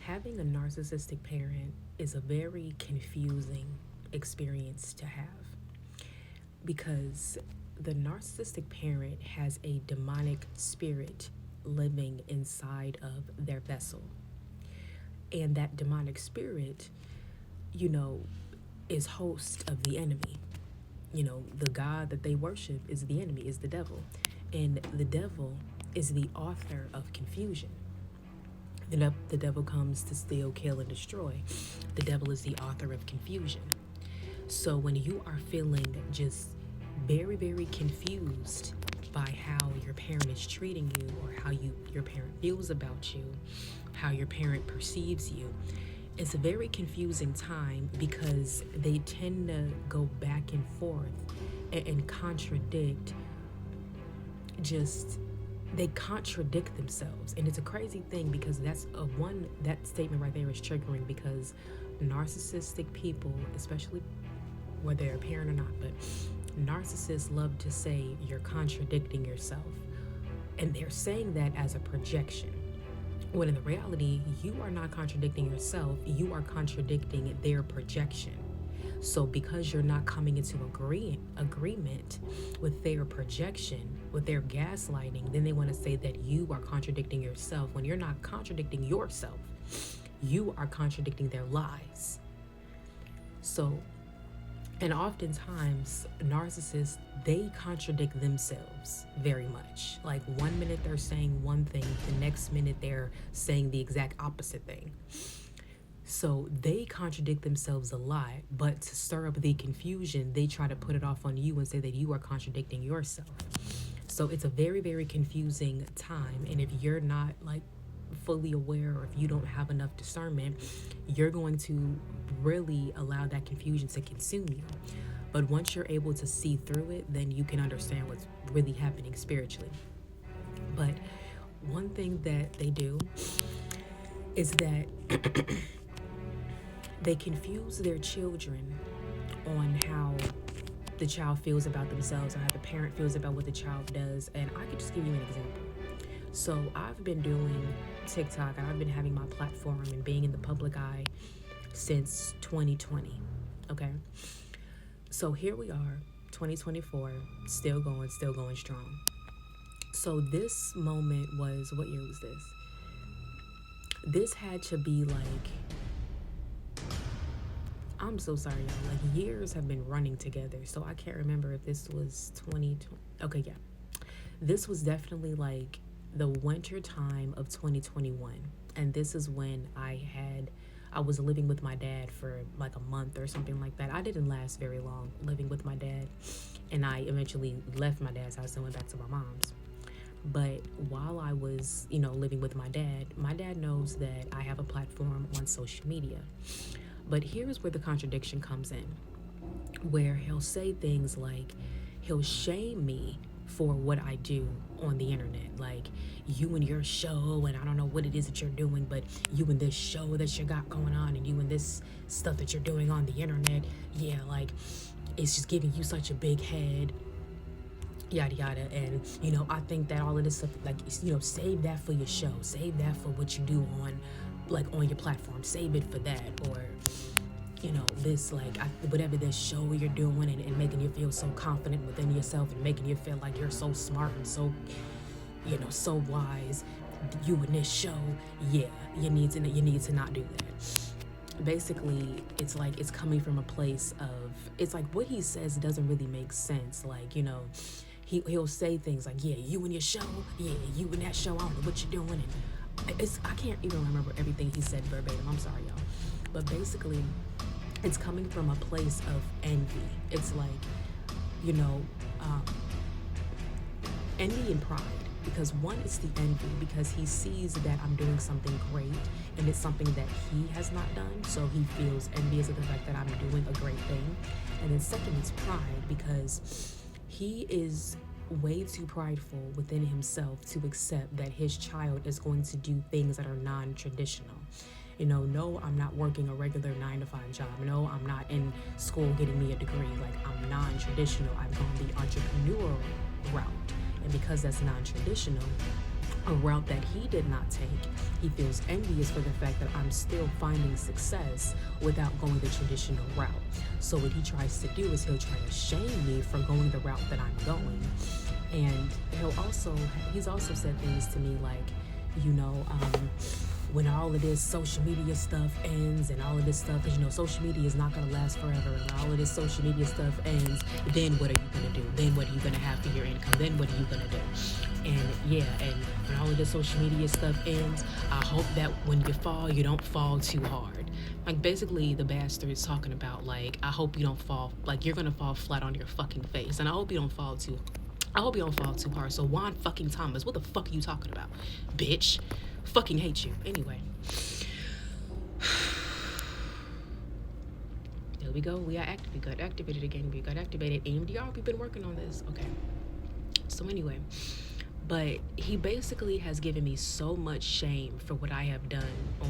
Having a narcissistic parent is a very confusing experience to have because the narcissistic parent has a demonic spirit living inside of their vessel. And that demonic spirit, you know, is host of the enemy. The God that they worship is the enemy, is the devil. And the devil is the author of confusion. The devil comes to steal, kill, and destroy. The devil is the author of confusion. So when you are feeling just very, very confused by how your parent is treating you, or how your parent feels about you, how your parent perceives you, it's a very confusing time because they tend to go back and forth and contradict, just they contradict themselves. And it's a crazy thing because that statement right there is triggering, because narcissistic people, especially whether they're a parent or not, but narcissists love to say you're contradicting yourself, and they're saying that as a projection, when in the reality you are not contradicting yourself, you are contradicting their projection. So because you're not coming into agreement with their projection, with their gaslighting, then they want to say that you are contradicting yourself, when you're not contradicting yourself. You are contradicting their lies. So, and oftentimes narcissists, they contradict themselves very much. Like, one minute they're saying one thing, the next minute they're saying the exact opposite thing. So they contradict themselves a lot, but to stir up the confusion, they try to put it off on you and say that you are contradicting yourself. So it's a very, very confusing time. And if you're not like fully aware, or if you don't have enough discernment, you're going to really allow that confusion to consume you. But once you're able to see through it, then you can understand what's really happening spiritually. But one thing that they do is that they confuse their children on how the child feels about themselves, or how the parent feels about what the child does. And I could just give you an example. So I've been doing TikTok, and I've been having my platform and being in the public eye since 2020. Okay. So here we are, 2024, still going strong. So this moment was, what year was this? This had to be like, I'm so sorry, y'all. Like, years have been running together. So I can't remember if this was 2020. Okay, yeah. This was definitely like the winter time of 2021. And this is when I was living with my dad for like a month or something like that. I didn't last very long living with my dad. And I eventually left my dad's house and went back to my mom's. But while I was, living with my dad knows that I have a platform on social media. But here's where the contradiction comes in, where he'll say things like, he'll shame me for what I do on the internet. Like, you and your show, and I don't know what it is that you're doing, but you and this show that you got going on, and you and this stuff that you're doing on the internet, yeah, like, it's just giving you such a big head, yada yada. And I think that all of this stuff, like, save that for your show, save that for what you do on your platform, save it for that. Or this, like, whatever this show you're doing, and making you feel so confident within yourself, and making you feel like you're so smart and so so wise, you in this show, yeah, you need to not do that. Basically, it's like, it's coming from a place of, it's like what he says doesn't really make sense. Like, he'll say things like, yeah, you and your show, yeah, you and that show, I don't know what you're doing. And I can't even remember everything he said verbatim, I'm sorry, y'all. But basically, it's coming from a place of envy. It's like, envy and pride. Because one, it's the envy, because he sees that I'm doing something great, and it's something that he has not done. So he feels envious of the fact that I'm doing a great thing. And then second, it's pride, because he is way too prideful within himself to accept that his child is going to do things that are non-traditional. No, I'm not working a regular 9-to-5 job. No, I'm not in school getting me a degree. Like, I'm non-traditional. I'm going the entrepreneurial route. And because that's non-traditional, a route that he did not take. He feels envious for the fact that I'm still finding success without going the traditional route. So what he tries to do is he'll try to shame me for going the route that I'm going. And he's also said things to me like, you know, when all of this social media stuff ends and all of this stuff, because, you know, social media is not going to last forever, and when all of this social media stuff ends, then what are you going to do? Then what are you going to have for your income? Then what are you going to do? And yeah, and when all of this social media stuff ends, I hope that when you fall, you don't fall too hard. Like, basically, the bastard is talking about, like, I hope you don't fall, like, you're going to fall flat on your fucking face, and I hope you don't fall too hard. So Juan fucking Thomas, what the fuck are you talking about, bitch? Fucking hate you. Anyway. There we go. We got activated again. We got activated. EMDR, we've been working on this. Okay. So anyway. But he basically has given me so much shame for what I have done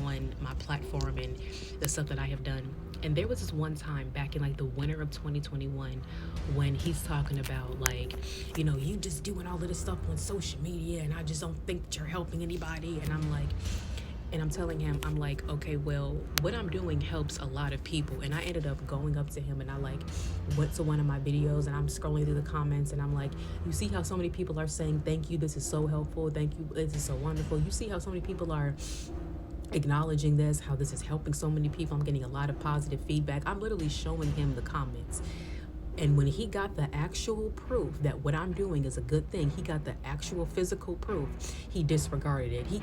on my platform and the stuff that I have done. And there was this one time back in like the winter of 2021 when he's talking about, like, you know, you just doing all of this stuff on social media and I just don't think that you're helping anybody. And I'm like, and I'm telling him, I'm like, okay, well, what I'm doing helps a lot of people. And I ended up going up to him and I like went to one of my videos and I'm scrolling through the comments and I'm like, you see how so many people are saying, thank you, this is so helpful, thank you, this is so wonderful. You see how so many people are acknowledging this, how this is helping so many people. I'm getting a lot of positive feedback. I'm literally showing him the comments. And when he got the actual proof that what I'm doing is a good thing, he got the actual physical proof, he disregarded it.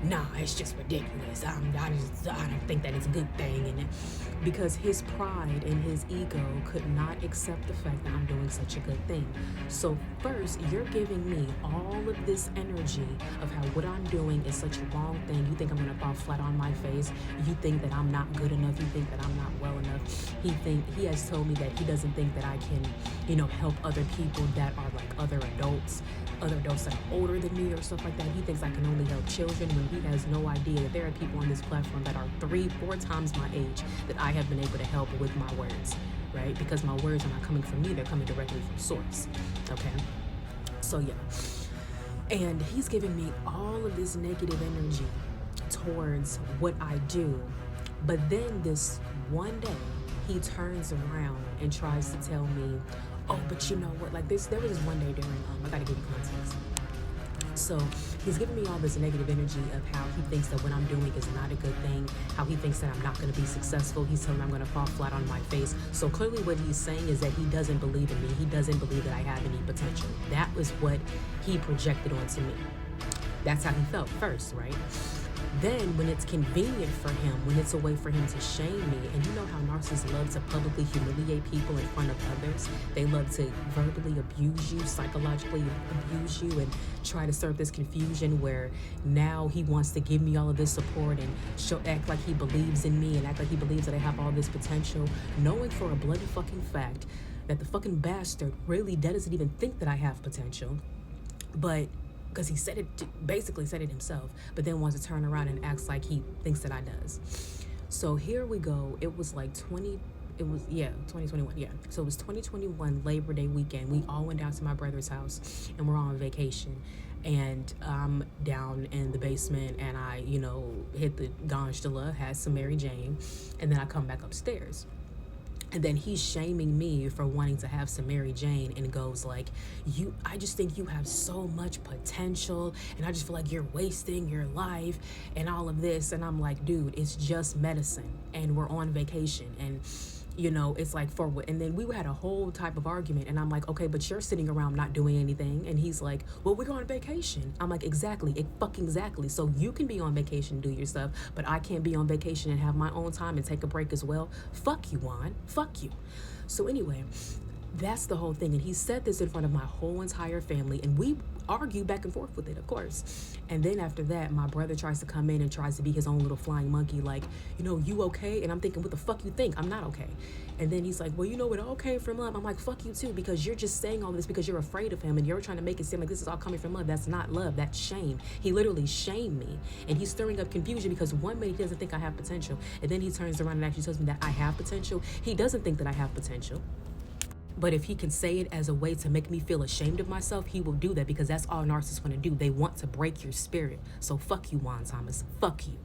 Nah, it's just ridiculous. I don't think that it's a good thing. And because his pride and his ego could not accept the fact that I'm doing such a good thing. So first, you're giving me all of this energy of how what I'm doing is such a wrong thing. You think I'm going to fall flat on my face. You think that I'm not good enough. You think that I'm not well enough. He has told me that he doesn't think that I can, you know, help other people that are like other adults that are older than me or stuff like that. He thinks I can only help children when he has no idea that there are people on this platform that are 3-4 times my age that I have been able to help with my words, right? Because my words are not coming from me, they're coming directly from source, okay? So yeah, and he's giving me all of this negative energy towards what I do, but then this one day he turns around and tries to tell me, oh, but you know what, like this, there was this one day during, I gotta give you context. So he's giving me all this negative energy of how he thinks that what I'm doing is not a good thing, how he thinks that I'm not going to be successful. He's telling me I'm going to fall flat on my face. So clearly what he's saying is that he doesn't believe in me. He doesn't believe that I have any potential. That was what he projected onto me. That's how he felt first, right? Then when it's convenient for him, when it's a way for him to shame me, and you know how narcissists love to publicly humiliate people in front of others. They love to verbally abuse you, psychologically abuse you, and try to serve this confusion where now he wants to give me all of this support and act like he believes in me and act like he believes that I have all this potential, knowing for a bloody fucking fact that the fucking bastard really doesn't even think that I have potential, but because he basically said it himself, but then wants to turn around and acts like he thinks that I does. So here we go. It was like 2021, yeah. So it was 2021 Labor Day weekend. We all went down to my brother's house and we're on vacation. And I'm down in the basement and I, you know, hit the gondola, had some Mary Jane, and then I come back upstairs. And then he's shaming me for wanting to have some Mary Jane and goes like, I just think you have so much potential and I just feel like you're wasting your life and all of this. And I'm like, dude, it's just medicine and we're on vacation. And you know, it's like for what? And then we had a whole type of argument and I'm like, okay, but you're sitting around not doing anything. And he's like, well, we're going on vacation. I'm like, exactly. So you can be on vacation and do your stuff, but I can't be on vacation and have my own time and take a break as well. Fuck you, Juan. Fuck you. So anyway, that's the whole thing. And he said this in front of my whole entire family and we argue back and forth with it, of course. And then after that, my brother tries to come in and tries to be his own little flying monkey, like, you know, you okay? And I'm thinking, what the fuck you think? I'm not okay. And then he's like, well, you know, it all came from love. I'm like, fuck you too, because you're just saying all this because you're afraid of him and you're trying to make it seem like this is all coming from love. That's not love. That's shame. He literally shamed me. And he's stirring up confusion because 1 minute he doesn't think I have potential. And then he turns around and actually tells me that I have potential. He doesn't think that I have potential. But if he can say it as a way to make me feel ashamed of myself, he will do that, because that's all narcissists want to do. They want to break your spirit. So fuck you, Juan Thomas. Fuck you.